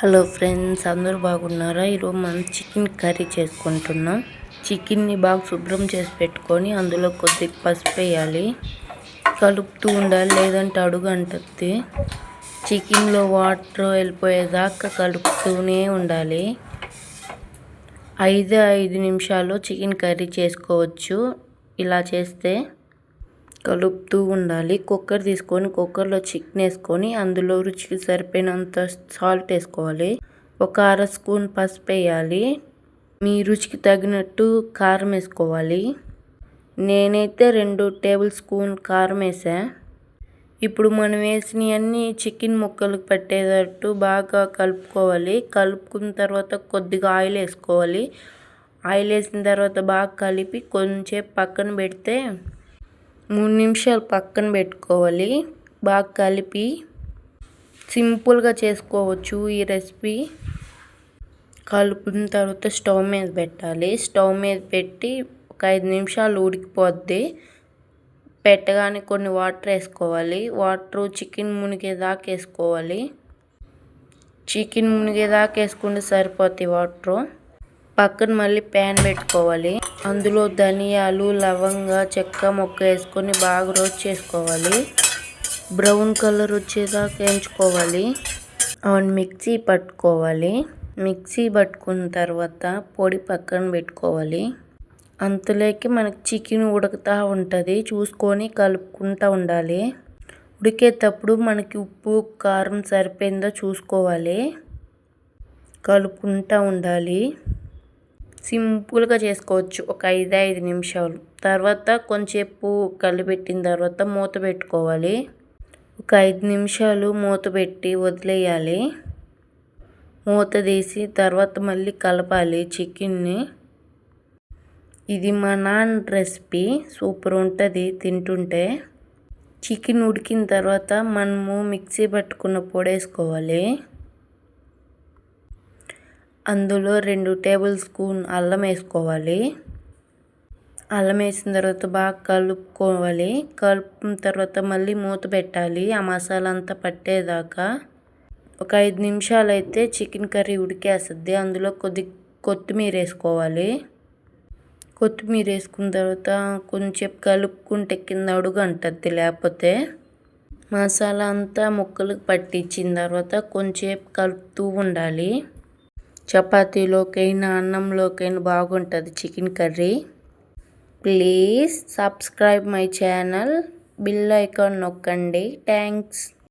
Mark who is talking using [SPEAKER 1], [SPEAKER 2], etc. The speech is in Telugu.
[SPEAKER 1] హలో ఫ్రెండ్స్, అందరూ బాగున్నారా? ఈరోజు మనం చికెన్ కర్రీ చేసుకుంటున్నాం. చికెన్ని బాగా శుభ్రం చేసి పెట్టుకొని అందులో కొద్దిగా పసుపు వేయాలి. కలుపుతూ ఉండాలి, లేదంటే అడుగు అంటుద్ది. చికెన్లో వాటర్ వెళ్ళిపోయేదాకా కలుపుతూనే ఉండాలి. 5 నిమిషాలు చికెన్ కర్రీ చేసుకోవచ్చు. ఇలా చేస్తే కలుపుతూ ఉండాలి. కుక్కర్ తీసుకొని కుక్కర్లో చికెన్ వేసుకొని అందులో రుచికి సరిపోయినంత సాల్ట్ వేసుకోవాలి. ఒక అర స్పూన్ పసుపు వేయాలి. మీ రుచికి తగినట్టు కారం వేసుకోవాలి. నేనైతే 2 టేబుల్ స్పూన్ కారం వేసా. ఇప్పుడు మనం వేసినవన్నీ చికెన్ ముక్కలకు పట్టేటట్టు బాగా కలుపుకోవాలి. కలుపుకున్న తర్వాత కొద్దిగా ఆయిల్ వేసుకోవాలి. ఆయిల్ వేసిన తర్వాత బాగా కలిపి కొంచెం పక్కన పెడితే 3 నిమిషాలు పక్కన పెట్టుకోవాలి. బాగా కలిపి సింపుల్గా చేసుకోవచ్చు ఈ రెసిపీ. కలుపుకున్న తర్వాత స్టవ్ మీద పెట్టాలి. స్టవ్ మీద పెట్టి ఒక 5 నిమిషాలు ఉడికిపోద్ది. పెట్టగానే కొన్ని వాటర్ వేసుకోవాలి. వాటర్ చికెన్ మునిగేదాకా వేసుకోవాలి. చికెన్ మునిగేదాకా వేసుకుంటే సరిపోతాయి వాటర్. పక్కన మళ్ళీ ప్యాన్ పెట్టుకోవాలి. అందులో ధనియాలు, లవంగ, చెక్క మొక్క వేసుకొని బాగా రోస్ట్ చేసుకోవాలి. బ్రౌన్ కలర్ వచ్చేదాకా వేయించుకోవాలి. మిక్సీ పట్టుకోవాలి. మిక్సీ పట్టుకున్న తర్వాత పొడి పక్కన పెట్టుకోవాలి. అంతలోకి మనకి చికెన్ ఉడుకుతూ ఉంటుంది. చూసుకొని కలుపుకుంటూ ఉండాలి. ఉడికేటప్పుడు మనకి ఉప్పు, కారం సరిపోయిందో చూసుకోవాలి. కలుపుకుంటూ ఉండాలి. సింపుల్గా చేసుకోవచ్చు ఒక 5 నిమిషాలు. తర్వాత కొంచెంసేపు కలిపెట్టిన తర్వాత మూత పెట్టుకోవాలి. ఒక 5 నిమిషాలు మూత పెట్టి వదిలేయాలి. మూత తీసి తర్వాత మళ్ళీ కలపాలి చికెన్ని. ఇది మా నాన్న రెసిపీ. సూపర్ ఉంటుంది తింటుంటే. చికెన్ ఉడికిన తర్వాత మనము మిక్సీ పట్టుకున్న పొడి వేసుకోవాలి. అందులో 2 టేబుల్ స్పూన్ అల్లం వేసుకోవాలి. అల్లం వేసిన తర్వాత బాగా కలుపుకోవాలి. కలుపుకున్న తర్వాత మళ్ళీ మూత పెట్టాలి ఆ మసాలా అంతా పట్టేదాకా. ఒక 5 నిమిషాలు అయితే చికెన్ కర్రీ ఉడికేస్తుంది. అందులో కొత్తిమీర వేసుకోవాలి. కొత్తిమీర వేసుకున్న తర్వాత కొంచెం కలుపుకుంటే కింద అడుగు అంటుంది. లేకపోతే మసాలా అంతా ముక్కలకు పట్టించిన తర్వాత కొంచెం కలుపుతూ ఉండాలి. చపాతీలోకైనా అన్నంలోకైనా బాగుంటుంది chicken curry. Please subscribe my channel. Bell icon నొక్కండి. థ్యాంక్స్.